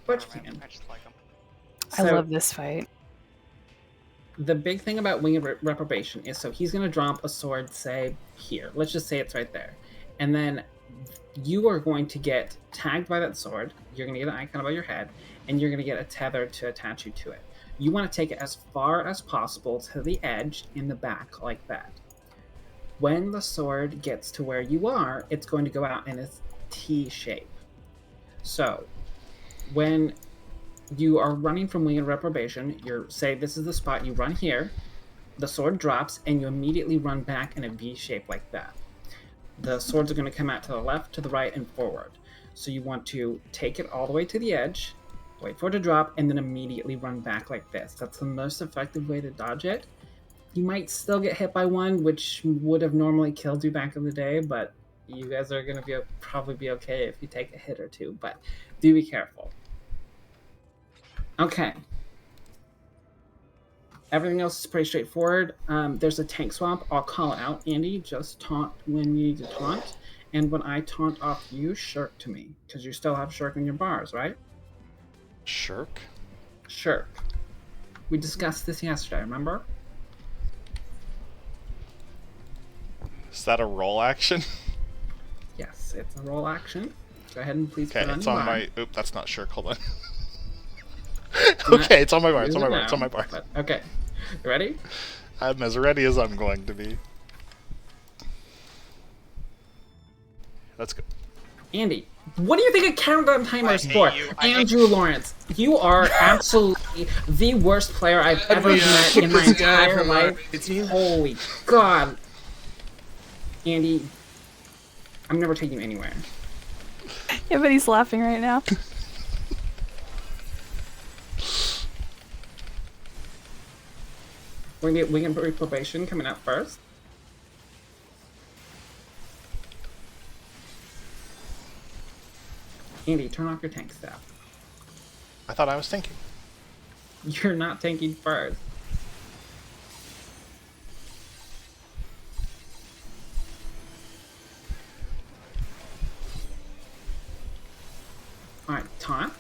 but you can. I just like them. I love this fight. The big thing about Winged Reprobation is, so he's going to drop a sword, say, here. Let's just say it's right there. And then you are going to get tagged by that sword. You're going to get an icon above your head, and you're going to get a tether to attach you to it. You want to take it as far as possible to the edge in the back, like that. When the sword gets to where you are, it's going to go out in a T shape. So, when you are running from Winged Reprobation, say this is the spot, you run here, the sword drops, and you immediately run back in a V shape like that. The swords are going to come out to the left, to the right, and forward. So you want to take it all the way to the edge, wait for it to drop, and then immediately run back like this. That's the most effective way to dodge it. You might still get hit by one, which would have normally killed you back in the day, but you guys are going to probably be okay if you take a hit or two, but do be careful. Okay. Everything else is pretty straightforward. There's a tank swap. I'll call it out. Andy, just taunt when you need to taunt. And when I taunt off you, shirk to me. Because you still have shirk in your bars, right? Shirk? Shirk. We discussed this yesterday, remember? Is that a roll action? Yes, it's a roll action. Go ahead and please put it on it's on my... Oop, that's not shirk. Hold on. Okay, it's on my bar. It's on my bar. It's on my bar. Okay. You ready? I'm as ready as I'm going to be. Let's go. Andy, what do you think of countdown timers for? Andrew Lawrence, you are absolutely the worst player I've ever met in my entire life. Holy God. Andy, I'm never taking you anywhere. Yeah, but he's laughing right now. We're going to get Winged Reprobation coming out first. Andy, turn off your tank staff. I thought I was thinking. You're not tanking first. Alright, taunt.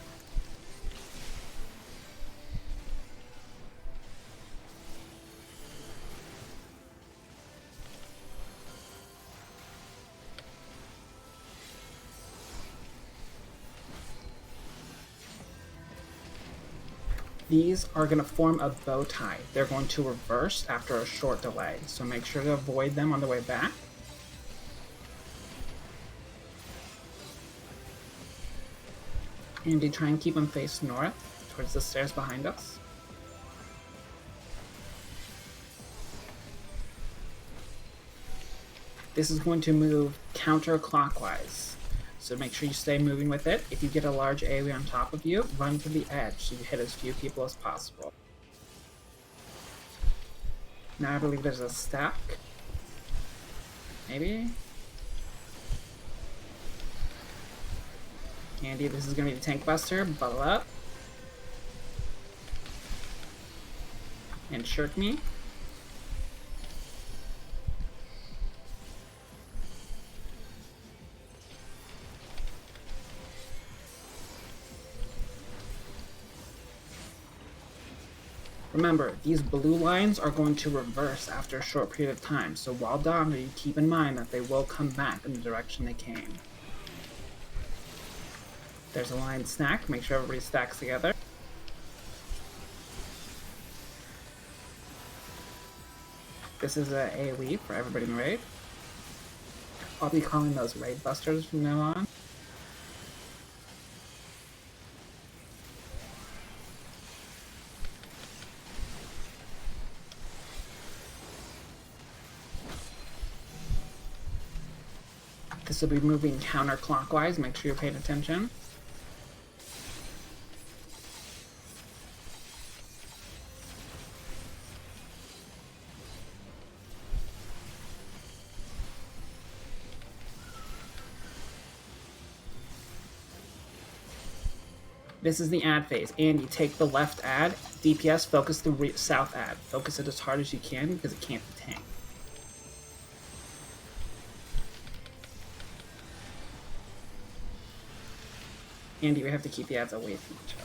These are going to form a bow tie. They're going to reverse after a short delay, so make sure to avoid them on the way back. Andy, try and keep them face north, towards the stairs behind us. This is going to move counterclockwise. So make sure you stay moving with it. If you get a large AoE on top of you, run to the edge so you hit as few people as possible. Now I believe there's a stack. Maybe? Andy, this is going to be the tank buster. Buckle up. And shirk me. Remember, these blue lines are going to reverse after a short period of time, so while dodging, you keep in mind that they will come back in the direction they came. There's a line stack, make sure everybody stacks together. This is a AoE for everybody in the raid. I'll be calling those raid busters from now on. This will be moving counterclockwise, make sure you're paying attention. This is the add phase, and you take the left add, DPS, focus the south add. Focus it as hard as you can because it can't be tanked. Andy, we have to keep the ads away from each other.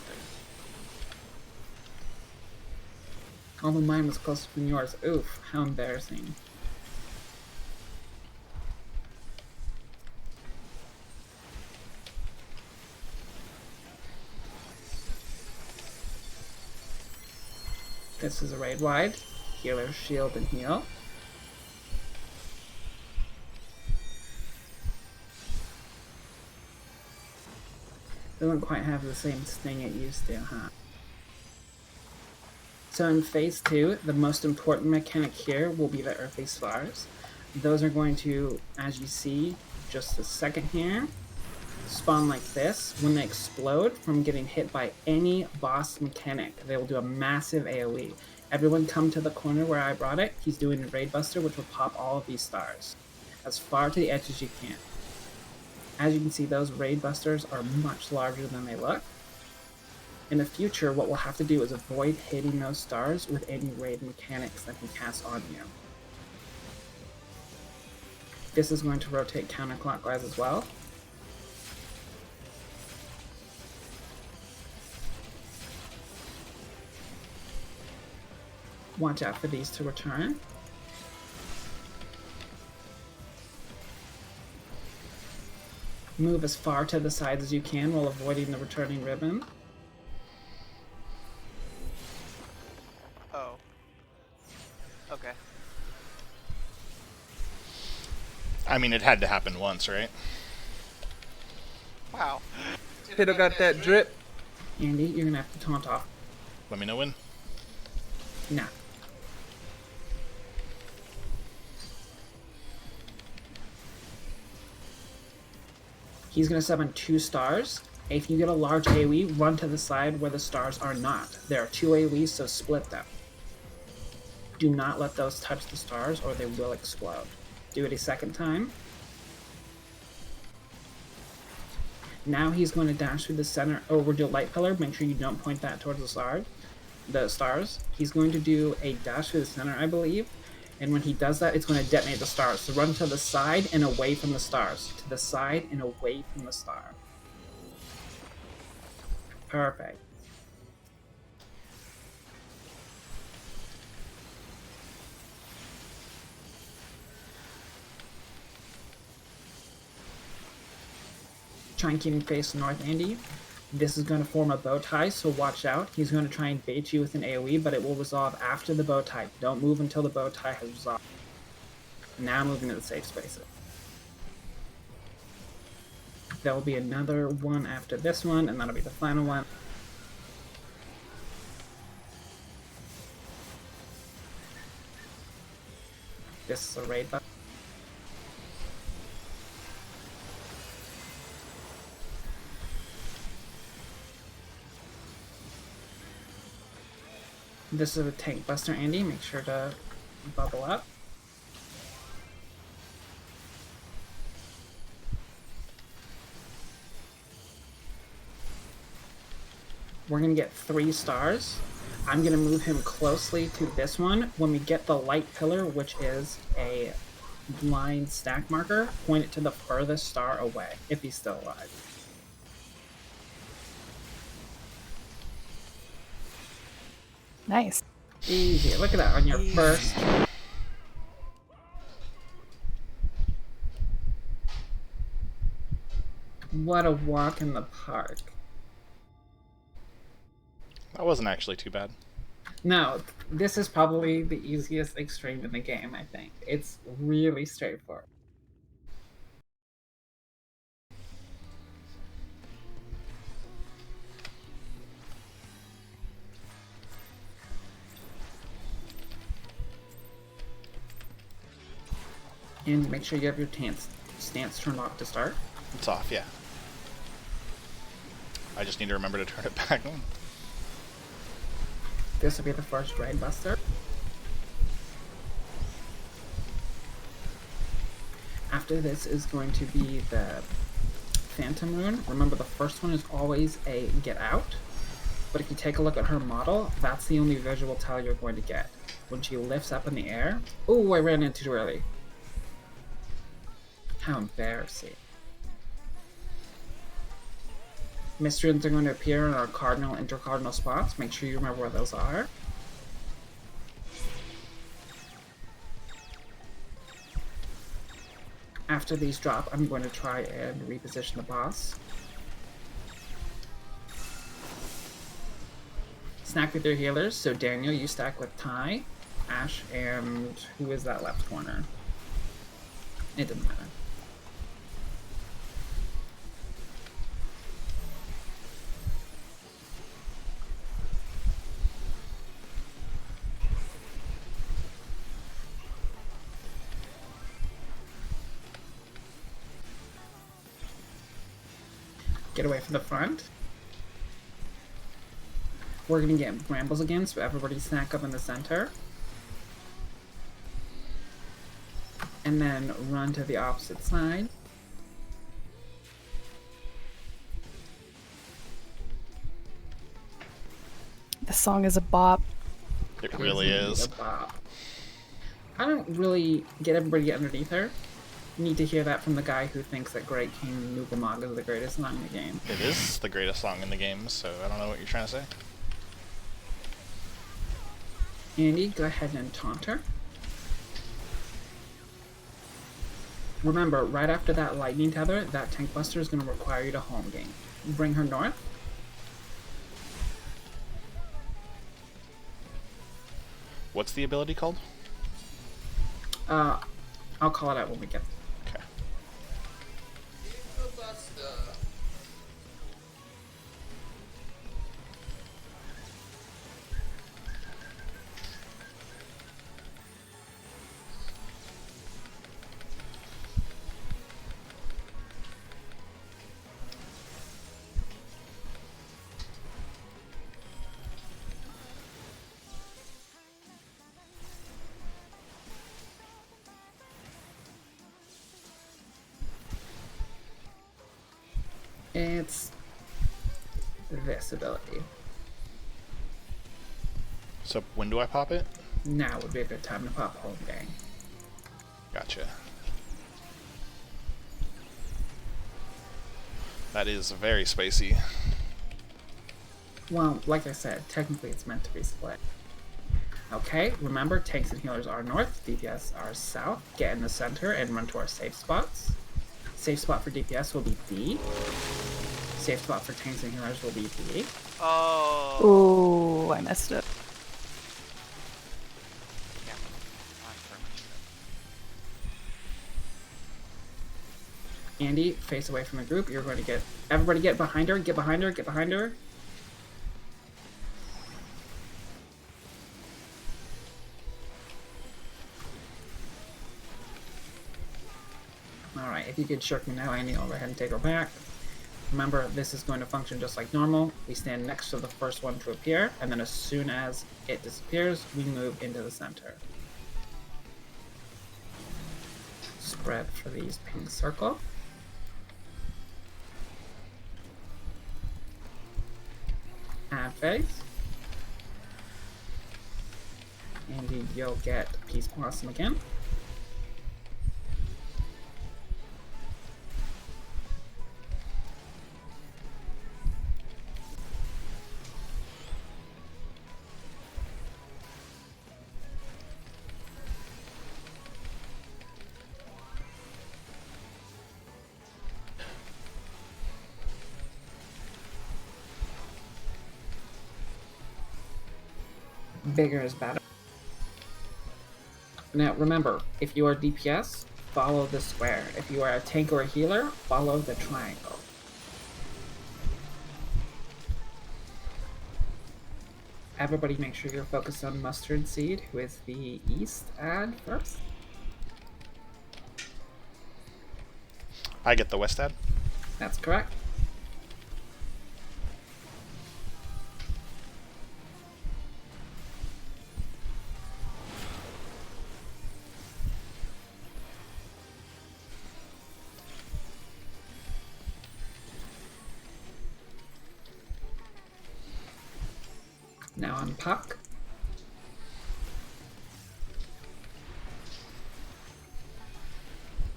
Although mine was closer than yours. Oof, how embarrassing. This is a raid wide. Healer, shield, and heal. Doesn't quite have the same sting it used to, huh? So in phase 2, the most important mechanic here will be the earthly stars. Those are going to, as you see, just a second here, spawn like this. When they explode from getting hit by any boss mechanic, they will do a massive AoE. Everyone come to the corner where I brought it. He's doing a raid buster, which will pop all of these stars as far to the edge as you can. As you can see, those raid busters are much larger than they look. In the future, what we'll have to do is avoid hitting those stars with any raid mechanics that can cast on you. This is going to rotate counterclockwise as well. Watch out for these to return. Move as far to the sides as you can while avoiding the returning ribbon. Oh. Okay. I mean, it had to happen once, right? Wow. Peter got that drip. Andy, you're gonna have to taunt off. Let me know when. Nah. He's going to summon 2 stars. If you get a large AoE, run to the side where the stars are not. There are 2 AoEs, so split them. Do not let those touch the stars or they will explode. Do it a second time. Now he's going to dash through the center over to light pillar. Make sure you don't point that towards the stars. He's going to do a dash through the center, I believe. And when he does that, it's going to detonate the stars. So run to the side and away from the stars. To the side and away from the star. Perfect. Try and keep him facing north, Andy. This is going to form a bow tie, so watch out. He's going to try and bait you with an AoE, but it will resolve after the bow tie. Don't move until the bow tie has resolved. Now moving to the safe spaces. There will be another one after this one, and that'll be the final one. This is a raid button. This is a tank buster, Andy. Make sure to bubble up. We're going to get 3 stars. I'm going to move him closely to this one. When we get the light pillar, which is a blind stack marker, point it to the furthest star away, if he's still alive. Nice. Easy. Look at that on your first. What a walk in the park. That wasn't actually too bad. No, this is probably the easiest extreme in the game, I think. It's really straightforward. And make sure you have your stance turned off to start. It's off, yeah. I just need to remember to turn it back on. This will be the first raid buster. After this is going to be the Phantom Rune. Remember, the first one is always a get out. But if you take a look at her model, that's the only visual tell you're going to get. When she lifts up in the air. Oh, I ran in too early. How embarrassing. Mysteries are going to appear in our cardinal, intercardinal spots. Make sure you remember where those are. After these drop, I'm going to try and reposition the boss. Snack with your healers. So Daniel, you stack with Ty, Ash, and who is that left corner? It doesn't matter. Get away from the front. We're gonna get brambles again, so everybody snack up in the center. And then run to the opposite side. The song is a bop. It really is. A bop. I don't really get everybody to get underneath her. You need to hear that from the guy who thinks that Great King Nukamog is the greatest song in the game. It is the greatest song in the game, so I don't know what you're trying to say. Andy, go ahead and taunt her. Remember, right after that lightning tether, that tank buster is going to require you to home game. Bring her north. What's the ability called? I'll call it out when we get there. Okay. It's this ability. So when do I pop it? Now would be a good time to pop home gang. Gotcha. That is very spacey. Well, like I said, technically it's meant to be split. Okay, remember, tanks and healers are north, DPS are south. Get in the center and run to our safe spots. Safe spot for DPS will be D. Safe spot for tanks and healers will be B. Oh. Ooh, I messed up. Yeah. Andy, face away from the group. You're going to get... Everybody get behind her, get behind her, get behind her. Alright, if you could shirk me now, Andy, I'll go ahead and take her back. Remember, this is going to function just like normal. We stand next to the first one to appear, and then as soon as it disappears, we move into the center. Spread for these pink circle. Add phase. Andy, you'll get Peace Blossom again. Bigger is better. Now remember, if you are DPS, follow the square. If you are a tank or a healer, follow the triangle. Everybody make sure you're focused on Mustard Seed, who is the east ad first. I get the west ad. That's correct. Now on Puck.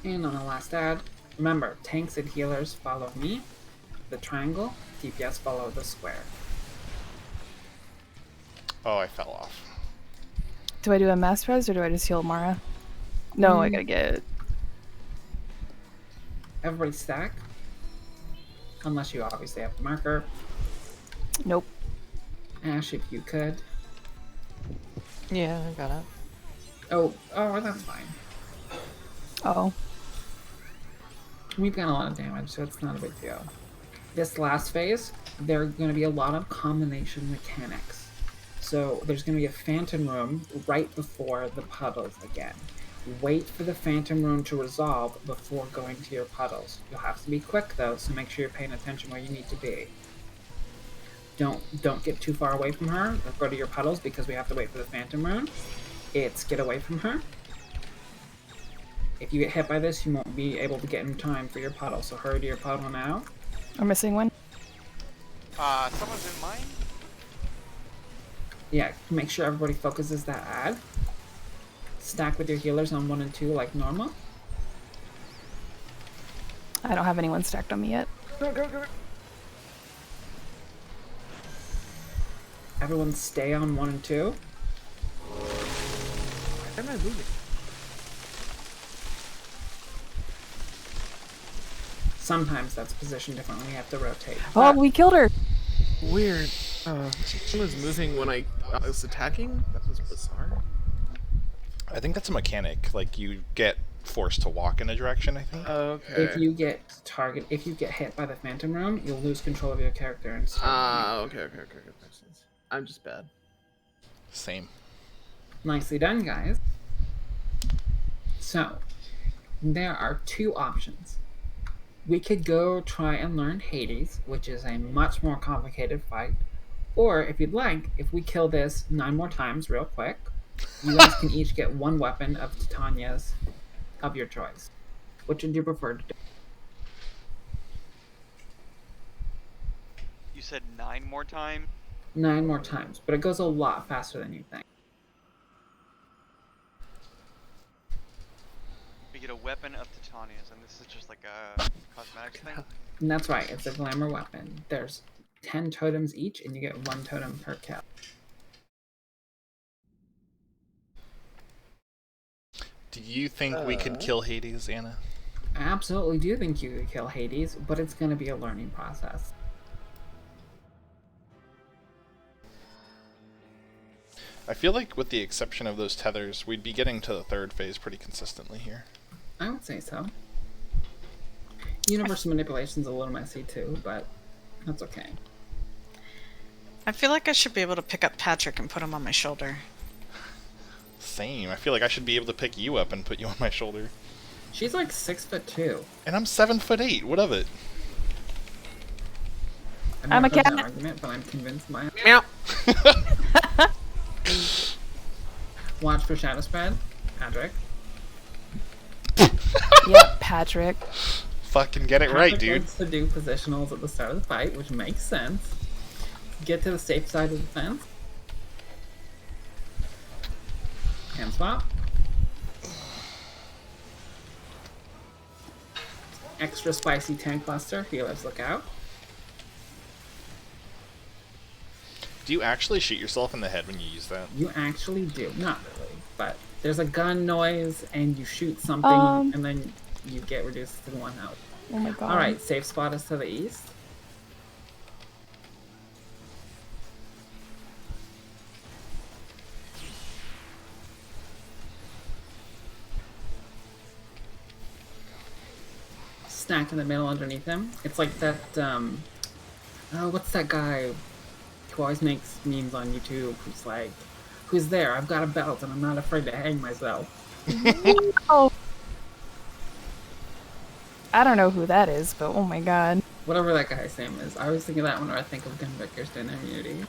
And on the last ad, remember, tanks and healers follow me. the triangle, DPS follow the square. Oh, I fell off. Do I do a mass res or do I just heal Mara? No, I gotta get. Everybody stack. Unless you obviously have the marker. Nope. Ash, if you could. Yeah, I got it. Oh, that's fine. Oh. We've got a lot of damage, so it's not a big deal. This last phase, there are going to be a lot of combination mechanics. So there's going to be a phantom room right before the puddles again. Wait for the phantom room to resolve before going to your puddles. You'll have to be quick though, so make sure you're paying attention where you need to be. Don't get too far away from her or go to your puddles because we have to wait for the phantom room. It's get away from her. If you get hit by this, you won't be able to get in time for your puddle, so hurry to your puddle now. I'm missing one. Someone's in mine? Yeah, make sure everybody focuses that ad. Stack with your healers on 1 and 2 like normal. I don't have anyone stacked on me yet. Go. Everyone stay on 1 and 2. Why am I moving? Sometimes that's positioned differently. We have to rotate. Oh, we killed her! Weird. She was moving when I was attacking? That was bizarre. I think that's a mechanic. Like, you get forced to walk in a direction, I think. Okay. If you get hit by the phantom room, you'll lose control of your character and start. Okay. Makes sense. I'm just bad. Same. Nicely done, guys. So, there are 2 options. We could go try and learn Hades, which is a much more complicated fight. Or, if you'd like, if we kill this 9 more times real quick, you guys can each get 1 weapon of Titania's of your choice. Which would you prefer to do? You said 9 more times? 9 more times, but it goes a lot faster than you think. We get a weapon of Titania's, and this is just like a cosmetics thing? And that's right, it's a glamour weapon. There's 10 totems each, and you get 1 totem per kill. Do you think we could kill Hades, Anna? I absolutely do think you could kill Hades, but it's going to be a learning process. I feel like with the exception of those tethers, we'd be getting to the 3rd phase pretty consistently here. I would say so. Universal manipulation's a little messy too, but that's okay. I feel like I should be able to pick up Patrick and put him on my shoulder. Same. I feel like I should be able to pick you up and put you on my shoulder. She's like 6'2". And I'm 7'8". What of it? I've I'm never a heard cat. that argument, but I'm convinced by it. Meow. Watch for shadow spread, Patrick. Yep, Patrick. Fucking get it right, Patrick dude. wants to do positionals at the start of the fight, which makes sense. Get to the safe side of the fence. Hand swap. Extra spicy tank buster. Healers, look out. Do you actually shoot yourself in the head when you use that? You actually do. Not really, but there's a gun noise and you shoot something and then you get reduced to 1 health. Oh my god. Alright, safe spot is to the east. Stack in the middle underneath him. It's like that, what's that guy who always makes memes on YouTube who's like, who's there? I've got a belt and I'm not afraid to hang myself. Oh. I don't know who that is, but oh my god. Whatever that guy's name is. I always think of that whenever I think of gun victors doing immunity.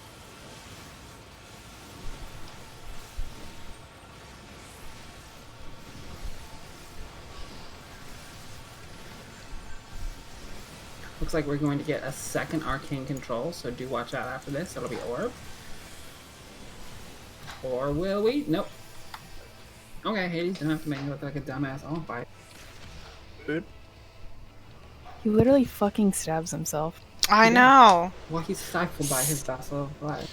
Looks like we're going to get a second arcane control, so do watch out after this. It'll be orb. Or will we? Nope. Okay, Hades, don't have to make me look like a dumbass. I'll fight. Good. He literally fucking stabs himself. I know. Well, he's stifled by his vessel of life.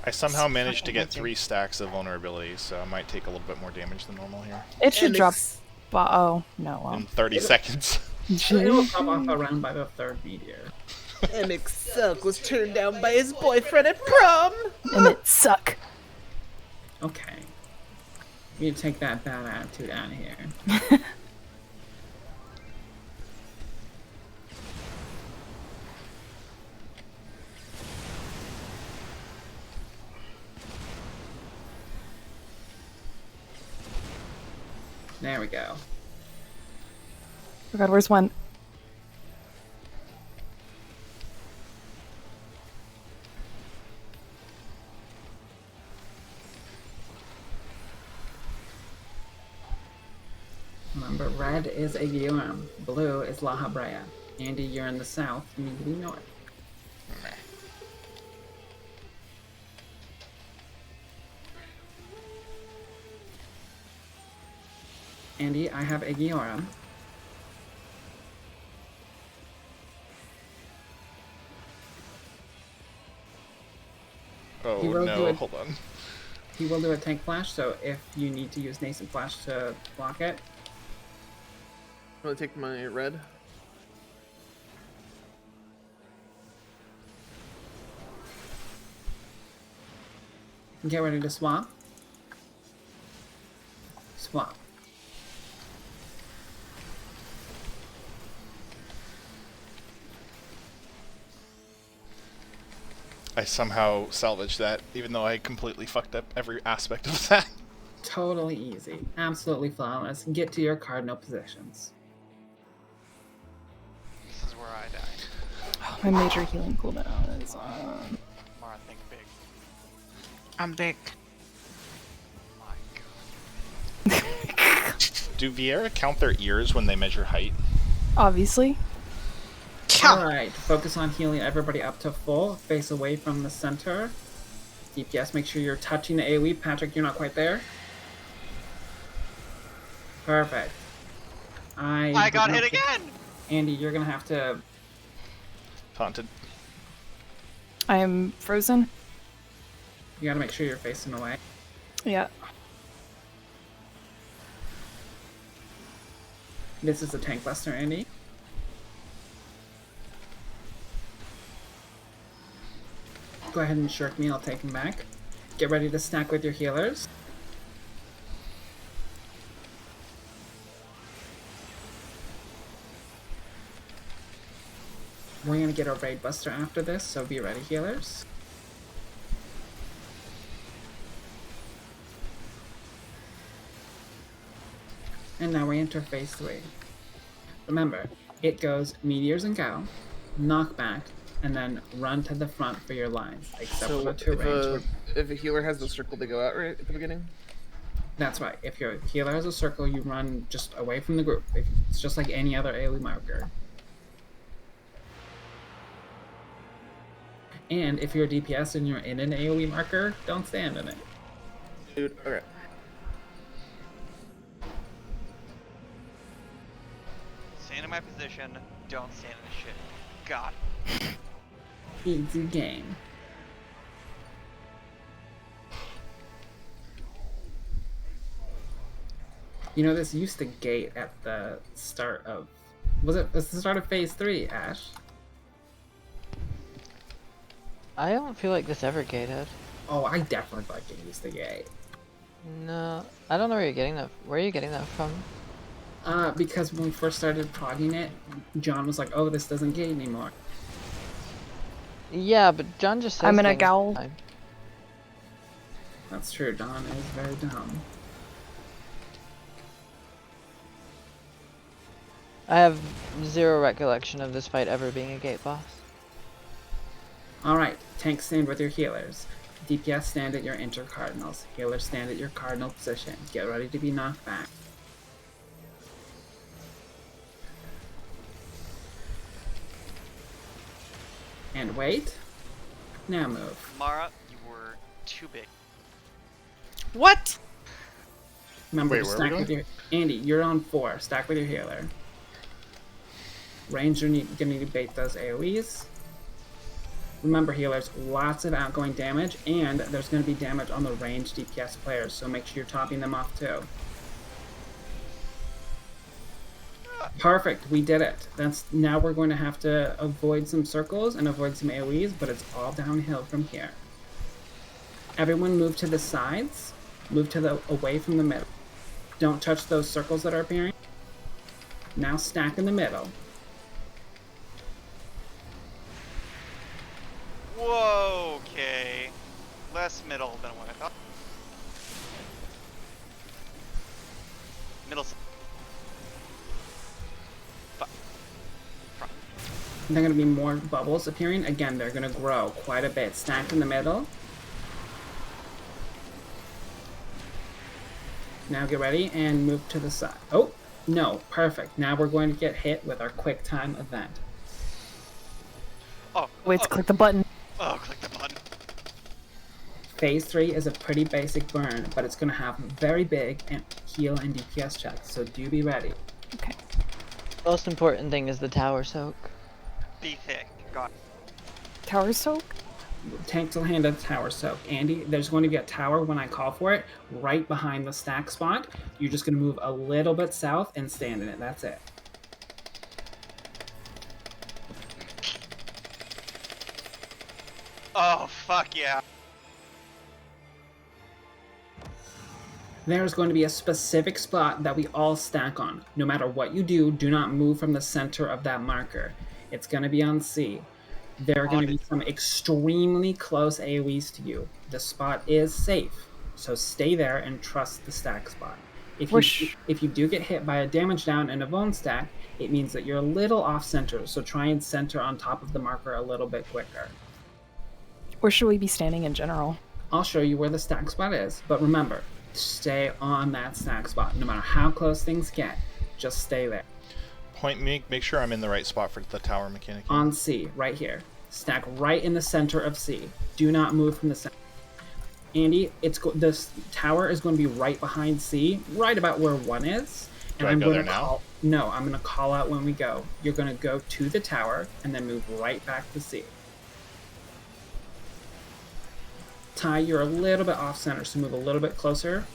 I somehow It's managed to fucking get 3 stacks of vulnerability, so I might take a little bit more damage than normal here. It should And drop. ex- Oh no. Well. In 30 seconds. It will drop off around by the 3rd meteor. and Excelk was turned down by his boyfriend at prom. And it suck. Okay. You need to take that bad attitude out of here. There we go. Oh god, where's one? Remember, red is Aegeum, blue is La Habrea. Andy, you're in the south, immediately north. Andy, I have Aegeum. Oh He will do no, it. hold on. He will do a tank flash, so if you need to use Nascent Flash to block it, I'm gonna take my red. get ready to swap. Swap. I somehow salvaged that, even though I completely fucked up every aspect of that. Totally easy. Absolutely flawless. Get to your cardinal positions. This is where I die. My major healing cooldown is on. Mara, think big. I'm big. My god. Do Vieira count their ears when they measure height? Obviously. Alright, focus on healing everybody up to full. Face away from the center. DPS, make sure you're touching the AoE. Patrick, you're not quite there. Perfect. I got hit again! Andy, you're gonna have to... Taunted. I am frozen. You gotta make sure you're facing away. Yeah. This is a tank buster, Andy. Go ahead and shirk me, I'll take him back. Get ready to stack with your healers. We're gonna get a raid buster after this, so be ready, healers. And now we enter phase 3. Remember, it goes meteors and go, knockback, and then run to the front for your lines, except for So the 2 range. if a healer has the circle, they go out right at the beginning. That's right. If your healer has a circle, you run just away from the group. It's just like any other AoE marker. And if you're a DPS and you're in an AoE marker, don't stand in it. Dude, okay. Stand in my position, don't stand in the shit. God. Easy game. You know, this used to gate at the start of... Was it the start of phase 3, Ash? I don't feel like this ever gated. Oh, I definitely thought it used to gate. No, I don't know where you're getting that. Where are you getting that from? Because when we first started progging it, John was like, oh, this doesn't gate anymore. Yeah, but John just says I'm in a things gowl. all the time. That's true, Don is very dumb. I have zero recollection of this fight ever being a gate boss. Alright, tanks stand with your healers. DPS stand at your inter-cardinals. Healers stand at your cardinal position. Get ready to be knocked back. And wait. Now move. Mara, you were too big. What? Remember Wait, to where are stack we with your... Andy, you're on 4. Stack with your healer. Ranger, gonna need to bait those AoEs. Remember, healers, lots of outgoing damage, and there's going to be damage on the ranged DPS players, so make sure you're topping them off too. Perfect, we did it. Now we're going to have to avoid some circles and avoid some AoEs, but it's all downhill from here. Everyone move to the sides, move to away from the middle. Don't touch those circles that are appearing. Now stack in the middle. Whoa, okay. Less middle than what I thought. Middle. There are going to be more bubbles appearing. Again, they're going to grow quite a bit. Stacked in the middle. Now get ready and move to the side. Oh, no, perfect. Now we're going to get hit with our quick time event. Oh, Wait, click the button. oh, click the button. Phase 3 is a pretty basic burn, but it's going to have very big heal and DPS checks, so do be ready. Okay. Most important thing is the tower soak. Be thick. God. Tower soak? Tanks will hand a tower soak. Andy, there's going to be a tower when I call for it, right behind the stack spot. You're just going to move a little bit south and stand in it. That's it. Oh, fuck yeah. There's going to be a specific spot that we all stack on. No matter what you do, do not move from the center of that marker. It's going to be on C. There are going to be some extremely close AoEs to you. The spot is safe, so stay there and trust the stack spot. If you do get hit by a damage down and a bone stack, it means that you're a little off center, so try and center on top of the marker a little bit quicker. Where should we be standing in general? I'll show you where the stack spot is, but remember, stay on that stack spot. No matter how close things get, just stay there. Make sure I'm in the right spot for the tower mechanic. On C, right here. Stack right in the center of C. Do not move from the center. Andy, this tower is going to be right behind C, right about where 1 is. Do I go there now? No, I'm going to call out when we go. You're going to go to the tower and then move right back to C. Ty, you're a little bit off center, so move a little bit closer.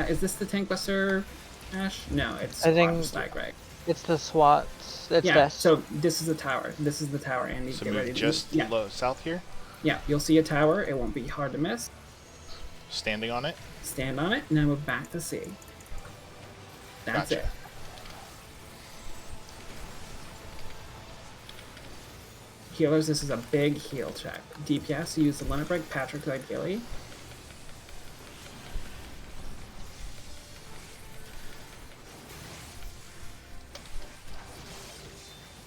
Is this the tank buster, Ash? No, it's Stag, right? It's the SWAT. It's yeah, best. so this is the tower. This is the tower, Andy. So get ready move to just move. low south here? Yeah, you'll see a tower. It won't be hard to miss. Standing on it? Stand on it, and then move back to C. That's Gotcha. it. Healers, this is a big heal check. DPS, use the limit break. Patrick's ideally.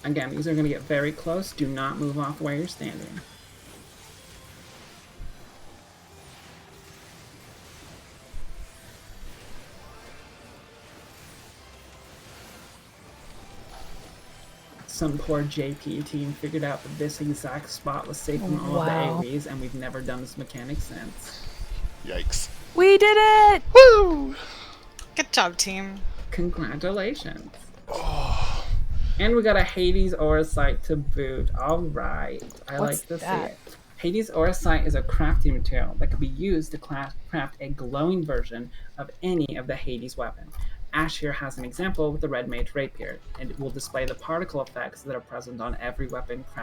Again, these are going to get very close. Do not move off where you're standing. Some poor JP team figured out that this exact spot was safe from all Wow. of the AoEs, and we've never done this mechanic since. Yikes. We did it! Woo! Good job, team. Congratulations. Oh. And we got a Hades Aura Sight to boot. Alright. I What's like to see that? it. Hades Aura Sight is a crafting material that can be used to craft a glowing version of any of the Hades weapons. Ash here has an example with the Red Mage Rapier, and it will display the particle effects that are present on every weapon crafted